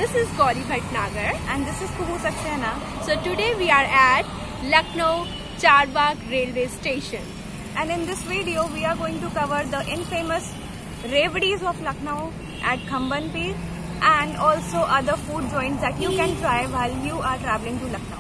This is Gauri Bhatnagar and this is Kuhu Saxena. So today we are at Lucknow Charbagh Railway Station. And in this video we are going to cover the infamous Revdis of Lucknow at Khamban Peer and also other food joints that you can try while you are traveling to Lucknow.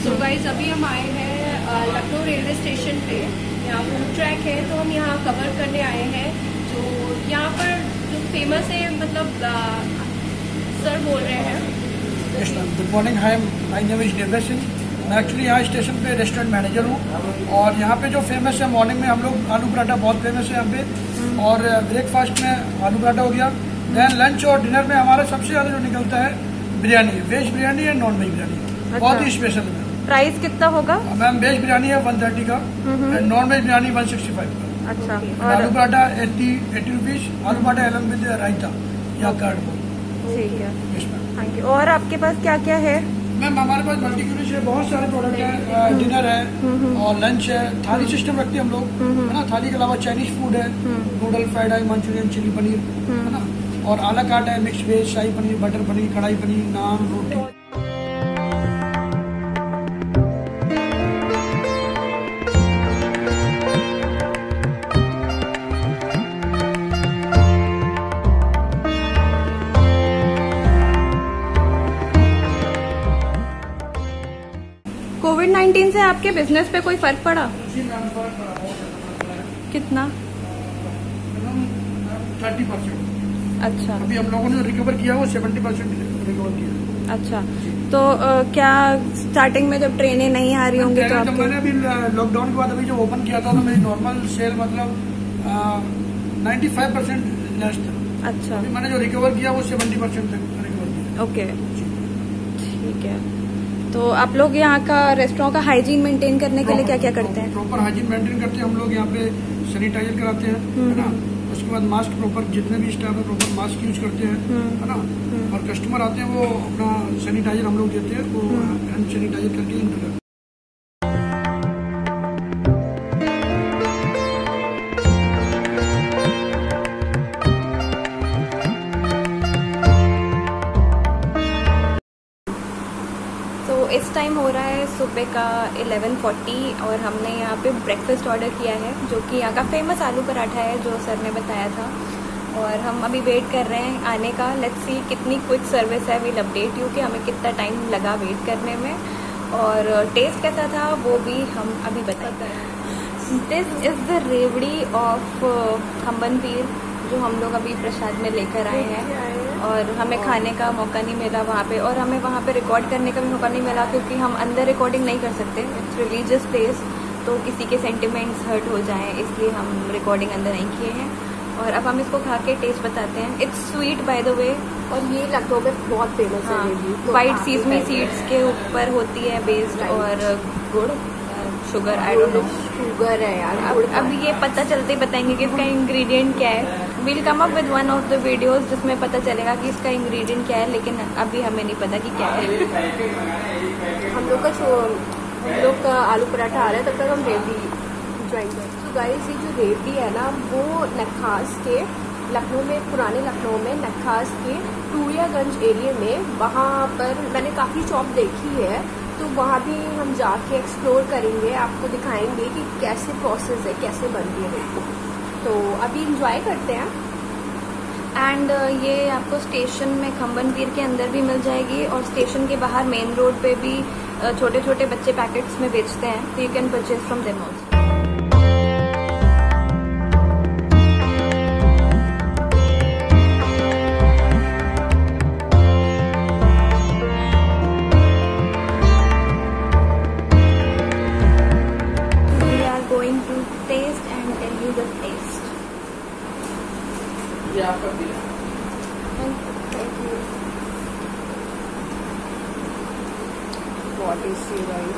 तो guys अभी हम आए हैं Lucknow railway station पे। यहाँ food track है तो हम यहाँ कवर करने आए हैं। जो यहाँ पर जो फेमस है मतलब सर बोल रहे हैं। Good morning, hi, my name is Devesh Singh. मैं एक्चुअली यहाँ स्टेशन पे रेस्टोरेंट मैनेजर हूँ और यहाँ पे जो फेमस है मॉर्निंग में हम लोग आलू पराठा बहुत फेमस है यहाँ पे, और ब्रेकफास्ट में आलू पराठा हो गया। देन लंच और डिनर में हमारा सबसे ज़्यादा जो निकलता है biryani, veg biryani and non veg biryani, बहुत ही स्पेशल है। प्राइस कितना होगा मैम? वेज बिरयानी है 130 का एंड नॉन वेज बिरयानी 165 का। अच्छा। और आलू पराठा 80 रुपीज, आलू पराठा अलग विद रायता या कर्ड। ठीक है, थैंक यू। और आपके पास क्या क्या है? मैम हमारे पास मल्टी क्यूरिश है, बहुत सारे प्रोडक्ट है, डिनर है और लंच है। थाली सिस्टम रखते हैं हम लोग, है ना। थाली के अलावा चाइनीज फूड है, noodle, fried rice, Manchurian, chilli paneer, है ना। और आला काट है, mix veg, shahi paneer, butter paneer, kadai paneer, नान, रोटी। कोविड-19 से आपके बिजनेस पे कोई फर्क पड़ा? जी मैम, फर्क पड़ा, बहुत ज़्यादा पड़ा है। कितना? 30%। अच्छा। अभी हम लोगों ने रिकवर किया वो 70% रिकवर किया। अच्छा, तो क्या स्टार्टिंग में जब ट्रेनें नहीं आ रही होंगी तो आपके? मैंने अभी लॉकडाउन के बाद अभी जो ओपन किया था तो मेरी नॉर्मल सेल मतलब 95% लेस था। अच्छा। अभी मैंने जो रिकवर किया वो 70% तक रिकवर किया। ओके, ठीक है। तो आप लोग यहाँ का रेस्टोरेंट का हाइजीन मेंटेन करने के लिए क्या क्या करते हैं? प्रॉपर हाइजीन मेंटेन करते हैं हम लोग। यहाँ पे सैनिटाइजर कराते हैं, है ना। उसके बाद मास्क प्रॉपर, जितने भी स्टाफ है प्रॉपर मास्क यूज करते हैं, है ना। और कस्टमर आते हैं वो अपना सैनिटाइजर हम लोग देते हैं, वो हैंड सैनिटाइजर करके एंटर करते हैं। इस टाइम हो रहा है सुबह का 11:40 और हमने यहाँ पे ब्रेकफास्ट ऑर्डर किया है, जो कि यहाँ का फेमस आलू पराठा है जो सर ने बताया था। और हम अभी वेट कर रहे हैं आने का। लेट्स सी कितनी क्विक सर्विस है, विल अपडेट यू कि हमें कितना टाइम लगा वेट करने में और टेस्ट कैसा था वो भी हम अभी बताते हैं। दिस इज़ द रेवड़ी ऑफ खम्बन पीर जो हम लोग अभी प्रसाद में लेकर आए हैं और हमें खाने का मौका नहीं मिला वहाँ पे, और हमें वहाँ पे रिकॉर्ड करने का भी मौका नहीं मिला क्योंकि हम अंदर रिकॉर्डिंग नहीं कर सकते। इट्स रिलीजियस प्लेस, तो किसी के सेंटिमेंट्स हर्ट हो जाएं, इसलिए हम रिकॉर्डिंग अंदर नहीं किए हैं। और अब हम इसको खा के टेस्ट बताते हैं। It's sweet by the way, और ये लखनऊ में बहुत फेमस है। वाइट सीसमी सीड्स के ऊपर होती है बेस्ड और गुड़ sugar, I don't know. Sugar है यार। अब ये पता चलते ही बताएंगे कि इसका इंग्रेडिएंट क्या है। Will come up with one of the videos जिसमें पता चलेगा कि इसका इंग्रेडिएंट क्या है, लेकिन अभी हमें नहीं पता कि क्या है। हम लोग का आलू पराठा आ रहा है, तब तक हम रेवड़ी ज्वाइन करें। तो गाइस ये जो रेवड़ी है ना, वो नखास के लखनऊ में, पुराने लखनऊ में नखास के टूरियागंज एरिया में, वहाँ पर मैंने काफ़ी शॉप देखी है, तो वहाँ भी हम जाके एक्सप्लोर करेंगे, आपको दिखाएंगे कि कैसे प्रोसेस है, कैसे बनती है रेवड़ी। तो अभी इंजॉय करते हैं। एंड ये आपको स्टेशन में खम्बन पीर के अंदर भी मिल जाएगी, और स्टेशन के बाहर मेन रोड पे भी छोटे छोटे बच्चे पैकेट्स में बेचते हैं, तो you can purchase from them also. बहुत टेस्टी है guys.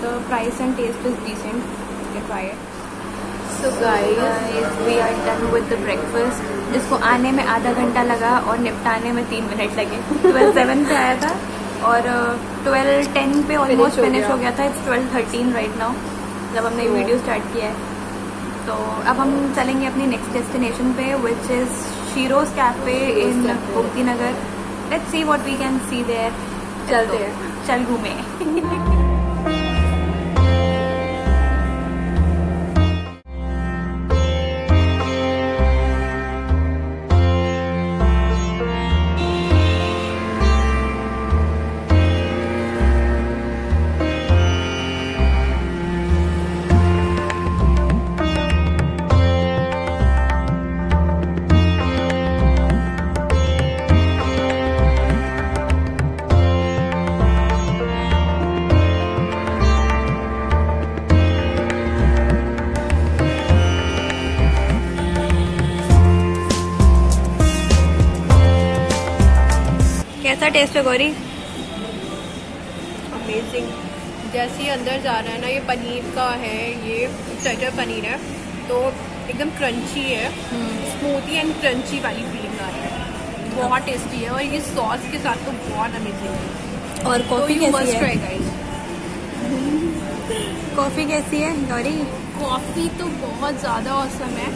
The price and taste is decent. You can try it. So guys, we are done with the breakfast. जिसको आने में आधा घंटा लगा और निपटाने में 3 मिनट लगे। 12:07 पे आया था और 12:10 पे ऑलमोस्ट फिनिश हो गया था। It's 12:13 राइट नाउ जब हमने वीडियो स्टार्ट किया है। तो अब हम चलेंगे अपनी नेक्स्ट डेस्टिनेशन पे, which is Sheroes cafe in Gomti Nagar. Let's see what we can see there. चलते हैं, चल घूमे। कैसा टेस्ट है गौरी? अमेजिंग। जैसे ही अंदर जा रहा है ना, ये पनीर का है, ये चटर पनीर है, तो एकदम क्रंची है, स्मूथी एंड क्रंची वाली फीलिंग आ रही है। बहुत टेस्टी है और ये सॉस के साथ तो बहुत अमेजिंग है। और कॉफ़ी तो कैसी है? गाइस, कॉफ़ी कैसी है गौरी? कॉफ़ी तो बहुत ज़्यादा औसम है।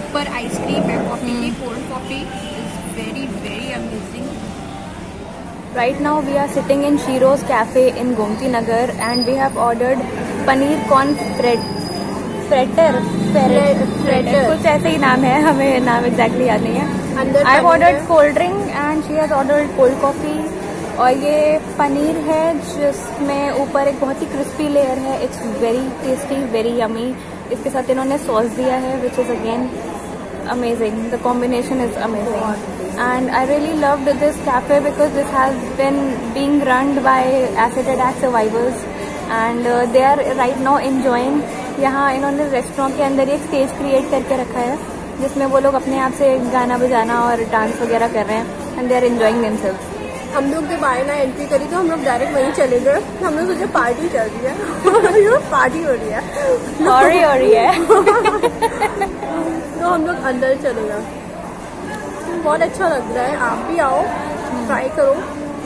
ऊपर आइसक्रीम है कॉफ़ी की, cold coffee is very very amazing. Right now we are sitting in Shiro's Cafe in Gomti Nagar and we have ordered paneer corn fritter, कुछ ऐसे ही नाम है, हमें नाम एग्जैक्टली याद नहीं है। I've ordered cold drink and she has ordered cold coffee। और ये पनीर है जिसमें ऊपर एक बहुत ही क्रिस्पी लेयर है। It's very tasty, very yummy. इसके साथ इन्होंने सॉस दिया है which is again amazing. The combination is amazing. And I really loved this cafe because this has been being run by acid attack survivors and they are right now enjoying। यहाँ इन्होंने restaurant के अंदर एक stage create करके रखा है जिसमें वो लोग अपने आप से गाना बजाना और डांस वगैरह कर रहे हैं and they are enjoying themselves। हम लोग जब आए ना, एंट्री करी तो हम लोग डायरेक्ट वहीं चले गए। हम लोग सोचे पार्टी चल रही है पार्टी हो रही है, हो रही है। तो हम लोग अंदर चले गए। बहुत अच्छा लग रहा है, आप भी आओ, ट्राई करो।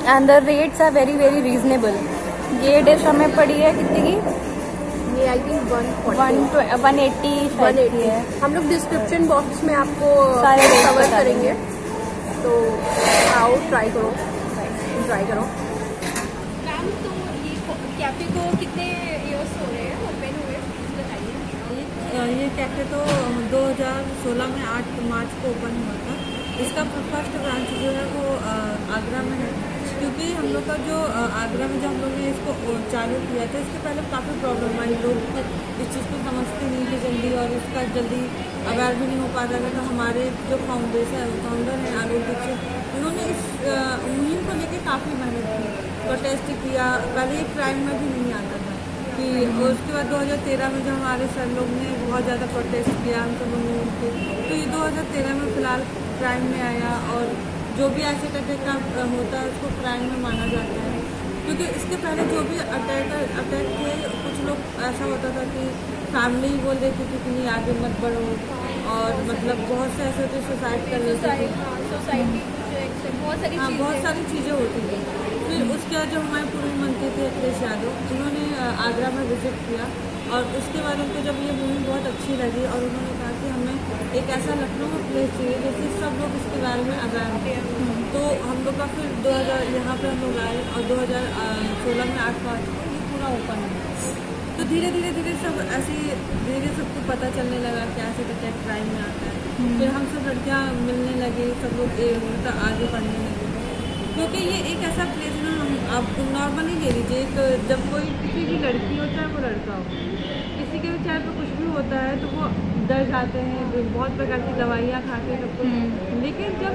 And the rates are very very reasonable. ये डिश हमें पड़ी है कितनी की? ये आई थिंक 180 है। हम लोग डिस्क्रिप्शन बॉक्स में आपको सारे कवर करेंगे, तो आओ, ट्राई करो। मैम, तो ये कैफे को कितने इयर्स हो रहे हैं ओपन हुए, बताइए। ये कैफे तो 2016 में 8 मार्च को ओपन हुआ था। इसका फर्स्ट ब्रांच जो है वो आगरा में है, क्योंकि हम लोग का जो आगरा में जब हम लोग ने इसको चालू किया था, इसके पहले काफ़ी प्रॉब्लम आई। लोग इस चीज़ को समझते नहीं थे जल्दी और इसका जल्दी अवेयर भी नहीं हो पाता था। तो हमारे जो फाउंडर हैं आलोक दीक्षित, उन्होंने इस मुहिम को लेकर काफ़ी मेहनत की, प्रोटेस्ट किया। पहले ये प्राइम में भी नहीं आता था कि, उसके बाद 2013 में जो हमारे सर लोग ने बहुत ज़्यादा प्रोटेस्ट किया हम सब लोगों के, तो ये 2013 में फ़िलहाल प्राइम में आया। और जो भी ऐसे अटैक का होता है उसको प्राइम में माना जाता है। क्योंकि इसके पहले जो भी अटैक थे, कुछ लोग ऐसा होता था कि फैमिली बोल देती थी कि नहीं आगे मत बढ़ो, और मतलब बहुत से ऐसे होते सुसाइड कर लेते थे। सोसाइटी बहुत सारी चीज़ें होती थी। फिर उसके बाद जो हमारे पूर्व मंत्री थे अखिलेश यादव, जिन्होंने आगरा में विजिट किया, और उसके बाद उनको जब ये मूवी बहुत अच्छी लगी और उन्होंने कहा कि हमें एक ऐसा लखनऊ में प्लेस चाहिए जैसे सब लोग इसके बारे में अवेयर हों। तो हम लोग का फिर 2000 यहाँ पे हम लोग आए, और 2016 में 8 मार्च को ये पूरा ओपन है। तो धीरे धीरे सब ऐसे धीरे सबको पता चलने लगा कि ऐसे अटैक क्राइम में आता है। फिर हम सब लड़कियाँ मिलने लगे, सब लोग मतलब आगे बढ़ने लगे, क्योंकि ये एक ऐसा प्लेस है ना, हम आप नॉर्मली ले लीजिए, एक जब कोई किसी की लड़की हो चाहे वो लड़का हो, किसी के भी चाहे तो कुछ भी होता है तो वो डर जाते हैं, बहुत प्रकार की दवाइयाँ खाते हैं सब कुछ। लेकिन जब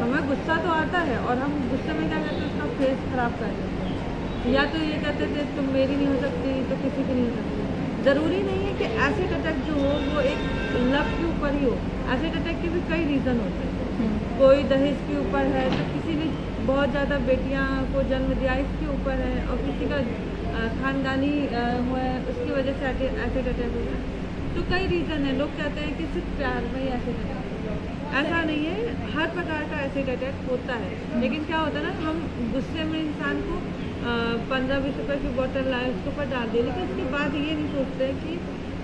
हमें गुस्सा तो आता है और हम गुस्से में क्या करते हैं, उसका फेस खराब कर देते हैं, या तो ये कहते थे तुम मेरी नहीं हो सकती तो किसी की नहीं हो सकती। ज़रूरी नहीं है कि एसिड अटैक जो हो वो एक लव के ऊपर ही हो, एसिड अटैक के भी कई रीज़न होते हैं। कोई दहेज के ऊपर है, तो किसी ने बहुत ज़्यादा बेटियां को जन्म दिया इसके ऊपर है, और किसी का खानदानी हुआ है उसकी वजह से एसिड अटैक हो गया। तो कई रीज़न है। लोग कहते हैं कि सिर्फ प्यार में ही एसिड अटैक, ऐसा नहीं है, हर प्रकार का एसिड अटैक होता है। लेकिन क्या होता है ना, हम गुस्से में इंसान को 15-20 रुपये की बोतल लाए उसके ऊपर डाल दिए, लेकिन उसके बाद ये नहीं सोचते कि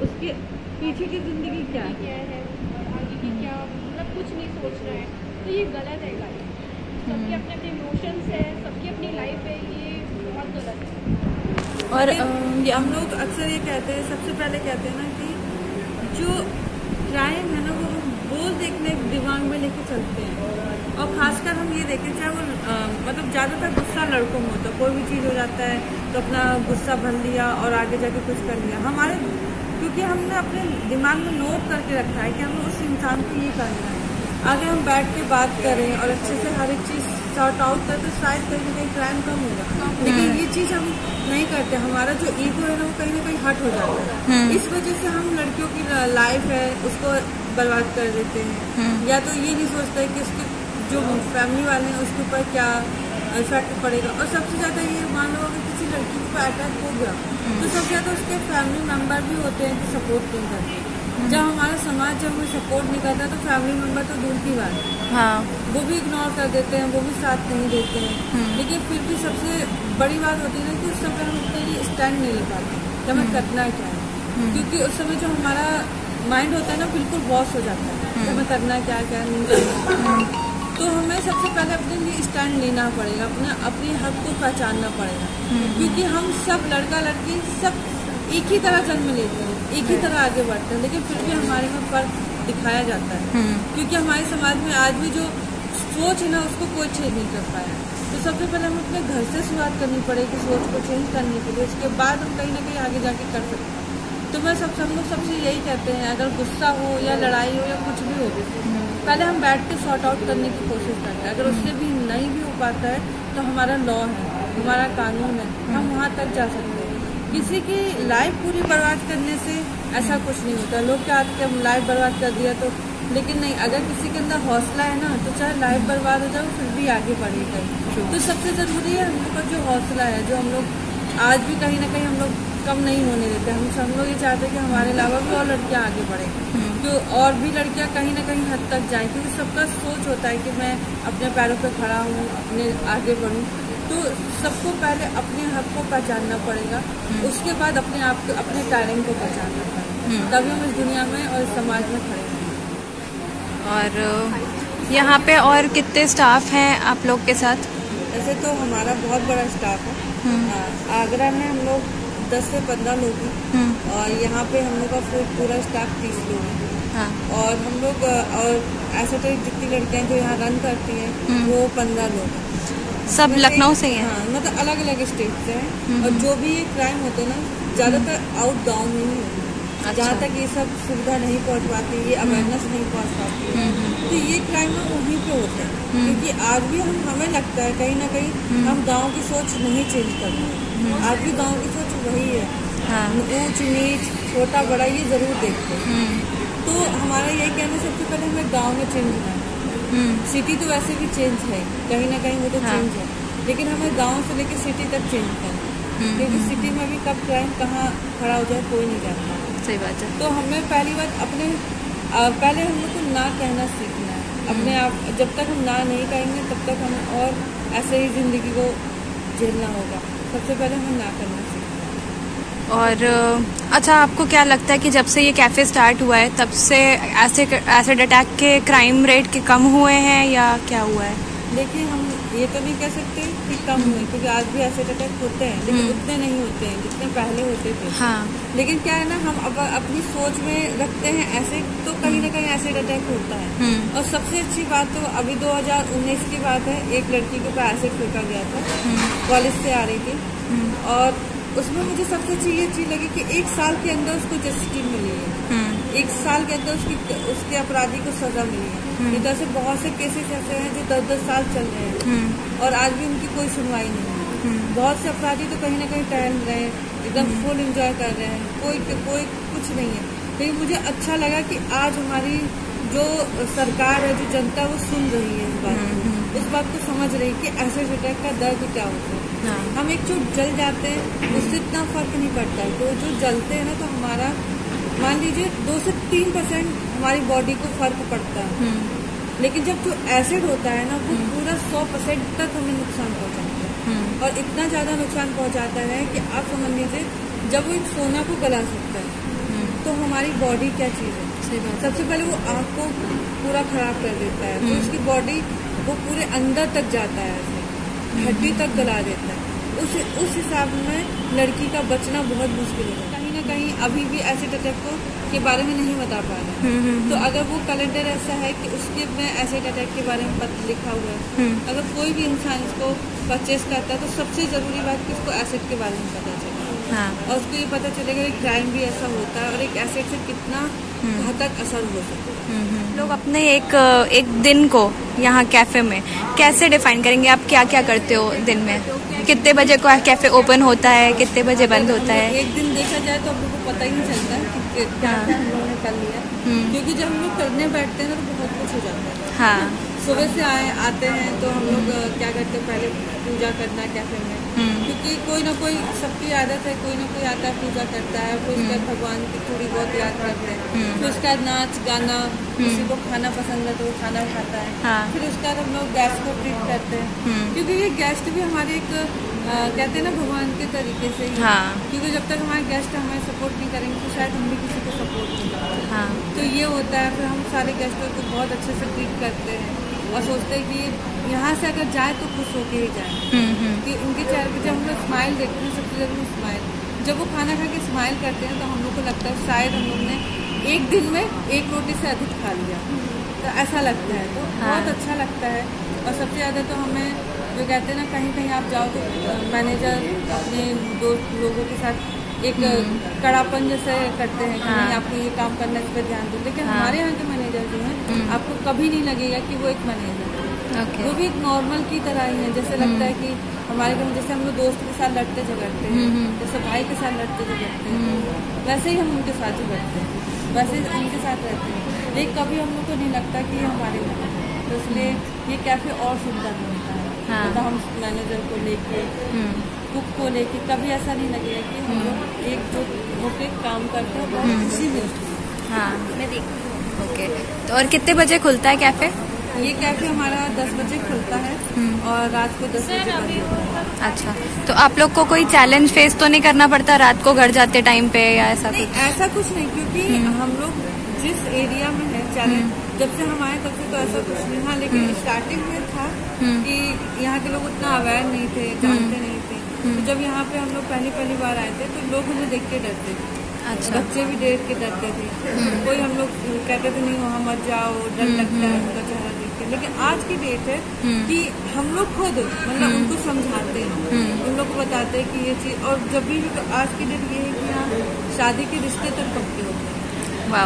उसके पीछे की ज़िंदगी क्या है और आगे की क्या, मतलब कुछ नहीं सोच रहे हैं। तो ये गलत है गाइस, सबके अपने अपने इमोशंस है, सबकी अपनी लाइफ है, ये बहुत गलत है। और हम लोग अक्सर ये कहते हैं, सबसे पहले कहते हैं ना कि जो क्राइम है ना वो रोज़ देखने दिमाग में लेके चलते हैं, और खासकर हम ये देखें चाहे वो मतलब ज़्यादातर गुस्सा लड़कों में होता है, कोई भी चीज़ हो जाता है तो अपना गुस्सा भर लिया और आगे जाके कुछ कर लिया। हमारे क्योंकि हमने अपने दिमाग में नोट करके रखा है कि हमें उस इंसान को ये करना है, आगे हम बैठ के बात करें और अच्छे से हर एक चीज़ सॉर्ट आउट करते तो शायद कहीं ना कहीं क्राइम कम होगा। लेकिन ये चीज़ हम नहीं करते, हमारा जो ईगो है ना वो कहीं ना कहीं हट हो जाता है। इस वजह से हम लड़कियों की लाइफ है उसको बर्बाद कर देते हैं, या तो ये नहीं सोचते कि उसके जो फैमिली वाले हैं उसके ऊपर क्या इफेक्ट पड़ेगा। और सबसे ज़्यादा ये मान लो अगर किसी लड़की के ऊपर अटैक हो गया तो सबसे ज़्यादा उसके फैमिली मेम्बर भी होते हैं कि सपोर्ट नहीं करते। जब हमारा समाज जब हमें सपोर्ट नहीं करता तो फैमिली मेम्बर तो दूर की बात है, हाँ, वो भी इग्नोर कर देते हैं, वो भी साथ नहीं देते हैं। लेकिन फिर भी सबसे बड़ी बात होती है ना कि उस समय हम अपने लिए स्टैंड नहीं ले पाते कि हमें करना क्या है, क्योंकि उस समय जो हमारा माइंड होता है ना बिल्कुल बॉस हो जाता है कि हमें करना क्या नहीं करना। तो हमें सबसे पहले अपने लिए स्टैंड लेना पड़ेगा, अपने हक को पहचानना पड़ेगा, क्योंकि हम सब लड़का लड़की सब एक ही तरह जन्म लेते हैं, एक ही तरह आगे बढ़ते हैं, लेकिन फिर भी हमारे में फर्क दिखाया जाता है, क्योंकि हमारे समाज में आज भी जो सोच है ना उसको कोई चेंज नहीं कर पाया। तो सबसे पहले हमें अपने घर से शुरुआत करनी पड़ेगी सोच को चेंज करने के लिए, उसके बाद हम कहीं ना कहीं आगे जाके कर सकते हैं। तो मैं हम लोग सबसे यही कहते हैं, अगर गुस्सा हो या लड़ाई हो या कुछ भी हो, पहले हम बैठ के सॉर्ट आउट करने की कोशिश करें। अगर उससे भी नहीं भी हो पाता है तो हमारा लॉ है, हमारा कानून है, हम वहाँ तक जा सकते हैं। किसी की लाइफ पूरी बर्बाद करने से ऐसा कुछ नहीं होता। लोग क्या आते हैं लाइफ बर्बाद कर दिया तो, लेकिन नहीं, अगर किसी के अंदर हौसला है ना तो चाहे लाइफ बर्बाद हो जाए फिर भी आगे बढ़ेगा। तो सबसे ज़रूरी है हम लोग का जो हौसला है, जो हम लोग आज भी कहीं ना कहीं हम लोग कम नहीं होने देते। हम लोग ये चाहते हैं कि हमारे अलावा भी और लड़कियाँ आगे बढ़ें, तो और भी लड़कियाँ कहीं ना कहीं हद तक जाएं, क्योंकि सबका सोच होता है कि मैं अपने पैरों पे खड़ा हूँ, अपने आगे बढ़ूँ। तो सबको पहले अपने हक को पहचानना पड़ेगा, उसके बाद अपने आप को, अपने टैलेंट को पहचानना पड़ेगा, तभी हम इस दुनिया में और इस समाज में खड़े हैं। और यहाँ पे और कितने स्टाफ हैं आप लोग के साथ? ऐसे तो हमारा बहुत बड़ा स्टाफ है। आगरा में हम लोग 10 से 15 लोग हैं, और यहाँ पे हम लोग का पूरा स्टाफ 30 लोग हैं। हाँ। और हम लोग और ऐसे तो जितनी लड़कियाँ जो यहाँ रन करती हैं वो 15 लोग हैं। सब लखनऊ से ही हैं? हाँ, मतलब अलग अलग स्टेट से हैं। और जो भी ये क्राइम होते हैं ना ज़्यादातर आउट गाँव में ही होते हैं। अच्छा। जहाँ तक ये सब सुविधा नहीं पहुँच पाती, ये अवेयरनेस नहीं पहुँच पाती, तो ये क्राइम ना वहीं पे होते हैं। क्योंकि आज भी हमें लगता है कहीं ना कहीं हम गाँव की सोच नहीं चेंज कर रहे, आज भी गाँव की सोच वही है। हाँ। ऊंच नीच छोटा बड़ा ये जरूर देखते हैं। तो हमारा यही कहना सबसे पहले हमें गाँव में चेंज होना है। सिटी तो वैसे भी चेंज है, कहीं ना कहीं वो तो चेंज है, लेकिन हमें गांव से लेकर सिटी तक चेंज करना है, क्योंकि सिटी में भी कब क्राइम कहाँ खड़ा हो जाए कोई नहीं जानता। सही बात है। तो हमें पहली बात पहले हम लोग को ना कहना सीखना है अपने आप। जब तक हम ना नहीं कहेंगे तब तक हम और ऐसे ही ज़िंदगी को झेलना होगा। सबसे पहले हमें ना करना सीखना है। और अच्छा, आपको क्या लगता है कि जब से ये कैफ़े स्टार्ट हुआ है तब से एसिड अटैक के क्राइम रेट के कम हुए हैं या क्या हुआ है? देखिए, हम ये तो नहीं कह सकते कि कम हुए, क्योंकि आज भी एसिड अटैक होते हैं, लेकिन उतने नहीं होते हैं जितने पहले होते थे। हाँ। लेकिन क्या है ना, हम अब अपनी सोच में रखते हैं ऐसे, तो कहीं ना कहीं एसिड अटैक होता है। और सबसे अच्छी बात तो अभी 2019 की बात है, एक लड़की के ऊपर एसिड फेंका गया था, कॉलेज से आ रही थी, और उसमें मुझे सबसे अच्छी ये चीज लगी कि 1 साल के अंदर उसको जस्टिस मिली है। 1 साल के अंदर उसके अपराधी को सजा मिली है। ये तो ऐसे बहुत से केसेस ऐसे हैं जो 10-10 साल चल रहे हैं और आज भी उनकी कोई सुनवाई नहीं है। बहुत से अपराधी तो कहीं ना कहीं टहल रहे हैं, एकदम फुल एंजॉय कर रहे हैं, कोई कुछ नहीं है। तो मुझे अच्छा लगा कि आज हमारी जो सरकार है, जो जनता है, वो सुन रही है इस बात को, उस बात को समझ रही है कि एसिड अटैक का दर्द क्या होता है। हम एक चोट जल जाते हैं, उससे इतना फर्क नहीं पड़ता है। तो जो जलते हैं ना, तो हमारा मान लीजिए 2 से 3% हमारी बॉडी को फर्क पड़ता है। लेकिन जब जो एसिड होता है ना, वो पूरा 100% तक हमें नुकसान पहुंचाता है, और इतना ज्यादा नुकसान पहुंचाता है कि आप समझ लीजिए जब वो एक सोना को गला सकता है, तो हमारी बॉडी क्या चीज है। सबसे पहले वो आँख को पूरा खराब कर देता है, तो उसकी बॉडी वो पूरे अंदर तक जाता है, ऐसे हड्डी तक गला देता है। उस हिसाब में लड़की का बचना बहुत मुश्किल है। कहीं ना कहीं अभी भी एसिड अटैक के बारे में नहीं बता पा रहे हैं। तो अगर वो कैलेंडर ऐसा है कि उसके में एसिड अटैक के बारे में पत्र लिखा हुआ है, अगर कोई भी इंसान इसको परचेज करता है, तो सबसे जरूरी बात कि उसको एसिड के बारे में पता चले। और उसको ये पता चलेगा कि क्राइम भी ऐसा होता है और एक एसिड से कितना घातक असर हो सकता है। लोग अपने एक दिन को यहाँ कैफे में कैसे डिफाइन करेंगे? आप क्या क्या करते हो दिन में? कितने बजे को कैफे ओपन होता है, कितने बजे बंद होता है? एक दिन देखा जाए तो हम लोग को पता ही नहीं चलता है कि क्या क्या हम लोगों ने कर लिया, क्योंकि जब हम लोग करने बैठते हैं ना तो बहुत कुछ हो जाता है। हाँ। सुबह से आते हैं तो हम लोग क्या करते हैं, पहले पूजा करना कैफे में, क्योंकि कोई ना कोई, सबकी आदत है, कोई ना कोई आता है पूजा करता है, फिर उसके बाद भगवान की थोड़ी बहुत याद करते हैं, फिर उसके बाद नाच गाना, किसी को खाना पसंद है तो वो खाना खाता है। हाँ। फिर उसके बाद हम लोग गेस्ट को ट्रीट करते हैं, क्योंकि ये गेस्ट भी हमारे एक कहते हैं ना भगवान के तरीके से ही। हाँ। क्योंकि जब तक हमारे गेस्ट हमें सपोर्ट नहीं करेंगे तो शायद हम भी किसी को सपोर्ट नहीं करेंगे। हाँ। तो ये होता है। फिर हम सारे गेस्टों को बहुत अच्छे से ट्रीट करते हैं और सोचते हैं कि यहाँ से अगर जाए तो खुश होके ही जाए, कि उनके चेहरे पे जब हम लोग स्माइल देखते हैं, सबसे जरूरी स्माइल, जब वो खाना खा के स्माइल करते हैं तो हम लोग को लगता है शायद हम लोग ने एक दिन में 1 रोटी से अधिक खा लिया, तो ऐसा लगता है। तो बहुत अच्छा लगता है। और सबसे ज़्यादा तो हमें जो कहते हैं ना, कहीं कहीं आप जाओ तो मैनेजर अपने दोस्त लोगों के साथ एक कड़ापन जैसे करते हैं कि नहीं आपको ये काम करना, इस पर ध्यान दो। लेकिन हमारे यहाँ के मैनेजर जो हैं, आपको कभी नहीं लगेगा कि वो एक मैनेजर है। वो भी एक नॉर्मल की तरह ही है। जैसे लगता है कि हमारे घर में जैसे हम लोग दोस्त के साथ लड़ते झगड़ते हैं, जैसे भाई के साथ लड़ते झगड़ते हैं, वैसे ही हम उनके साथ झगड़ते हैं, वैसे ही उनके साथ रहते हैं। लेकिन कभी हम लोग को नहीं लगता कि ये हमारे घर है। तो इसलिए ये कैफे और सुंदर होता है। तो हम मैनेजर को लेके, कुक को लेके कभी ऐसा नहीं लगेगा कि हम लोग एकजुट होके काम करते हैं, बहुत खुशी मिलती है। हाँ, मैं देखती। ओके, तो और कितने बजे खुलता है कैफे? ये कैफे हमारा 10 बजे खुलता है और रात को 10 बजे बंद होता है। अच्छा, तो आप लोग को कोई चैलेंज फेस तो नहीं करना पड़ता रात को घर जाते टाइम पे या ऐसा नहीं, कुछ? ऐसा कुछ नहीं, क्योंकि हम लोग जिस एरिया में है, चैलेंज जब से हम आए तब से तो ऐसा कुछ नहीं। हाँ, लेकिन स्टार्टिंग में था कि यहाँ के लोग उतना अवेयर नहीं थे, जानते नहीं थे। तो जब यहाँ पे हम लोग पहली बार आए थे तो लोग हमें देख के डरते थे। अच्छा। बच्चे भी देख के डरते थे। कोई हम लोग कहते थे नहीं वहाँ मत जाओ, डर लगता है उनका चेहरा देख के। लेकिन आज की डेट है कि हम लोग खुद मतलब उनको समझाते हैं, उन लोग को बताते हैं कि ये चीज। और जब भी आज की डेट ये है कि यहाँ शादी के रिश्ते तक पक्के होते हैं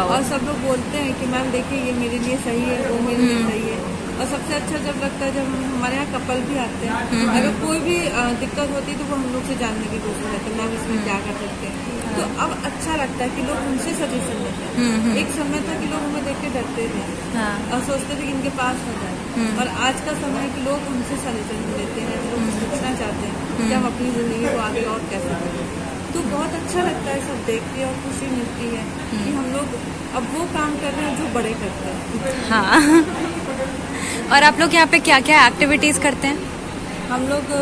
और सब लोग बोलते हैं कि मैम देखिए ये मेरे लिए सही है, वो मेरे लिए सही है। और सबसे अच्छा जब लगता है जब हमारे यहाँ कपल भी आते हैं, अगर कोई भी दिक्कत होती है तो वो हम लोग से जानने की कोशिश करते हैं, मैम इसमें क्या कर सकते हैं। तो अब अच्छा लगता है कि लोग उनसे सजेशन लेते हैं। एक समय था कि लोग हमें देख के डरते थे और सोचते थे कि इनके पास हो जाए, और आज का समय है कि लोग हमसे सजेशन लेते हैं, लोग सीखना चाहते हैं कि हम अपनी ज़िंदगी को आगे और कैसे करें। तो बहुत अच्छा लगता है सब देख के और खुशी मिलती है कि हम लोग अब वो काम कर रहे हैं जो बड़े करते हैं। हाँ। और आप लोग यहाँ पे क्या क्या एक्टिविटीज़ करते हैं? हम लोग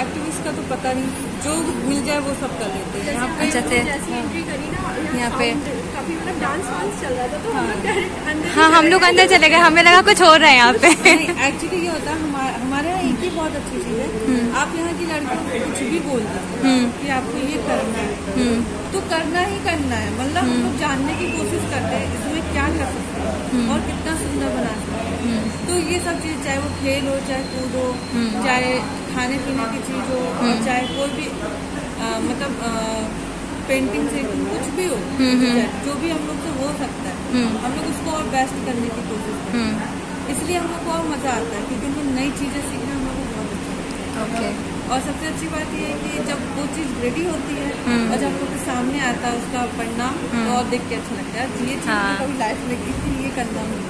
एक्टिविस्ट का तो पता नहीं, जो मिल जाए वो सब कर लेते हैं यहाँ पे। अच्छा से जैसे एंट्री करी ना, यहाँ पे काफी मतलब डांस वांस चल रहा था, तो हम लोग डायरेक्ट अंदर। हाँ, हम लोग अंदर चले गए, हमें लगा कुछ हो रहा है यहाँ पे। एक्चुअली ये होता है हमारे यहाँ एक ही बहुत अच्छी चीज है, आप यहाँ की लड़कियों को कुछ भी बोल दो कि आपको ये करना है तो करना ही करना है। मतलब हम लोग जानने की कोशिश करते हैं इसमें क्या कर सकते हैं और कितना सुंदर बना सकते हैं। तो ये सब चीज, चाहे वो खेल हो, चाहे कूद हो, चाहे खाने पीने की चीज हो, और चाहे कोई भी मतलब पेंटिंग से कुछ भी हो, जो भी हम लोग से हो सकता है हम लोग उसको और बेस्ट करने की कोशिश करते हैं। इसलिए हम लोग को और मजा आता है क्योंकि हम नई चीजें सीखना हम लोग को बहुत अच्छा लगता है। और सबसे अच्छी बात ये है कि जब वो चीज रेडी होती है और जब हम लोग के सामने आता है उसका परिणाम, तो और देख के अच्छा लगता है। ये चीज कभी लाइफ में की थी, ये करना नहीं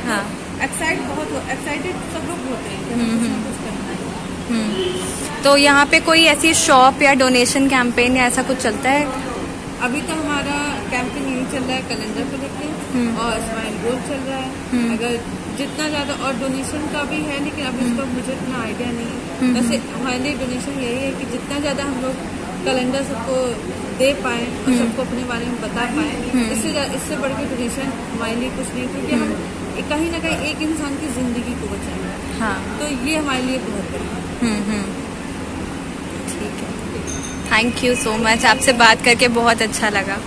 है। एक्साइटेड सब लोग होते हैं कि कुछ ना कुछ करना है। तो यहाँ पे कोई ऐसी शॉप या डोनेशन कैंपेन या ऐसा कुछ चलता है? अभी तो हमारा कैंपेन यही चल रहा है कैलेंडर को लेके, और स्माइल गोल चल रहा है। अगर जितना ज्यादा, और डोनेशन का भी है लेकिन अभी इसका मुझे इतना आइडिया नहीं है। वैसे हमारे लिए डोनेशन यही है कि जितना ज्यादा हम लोग कैलेंडर सबको दे पाए और सबको अपने बारे में बता पाए, इससे बढ़ के डोनेशन हमारे लिए कुछ नहीं, क्योंकि हम कहीं ना कहीं एक इंसान की जिंदगी को बचाएंगे। हाँ। तो ये हमारे लिए बहुत बड़ी है। ठीक है, थैंक यू सो मच, आपसे बात करके बहुत अच्छा लगा।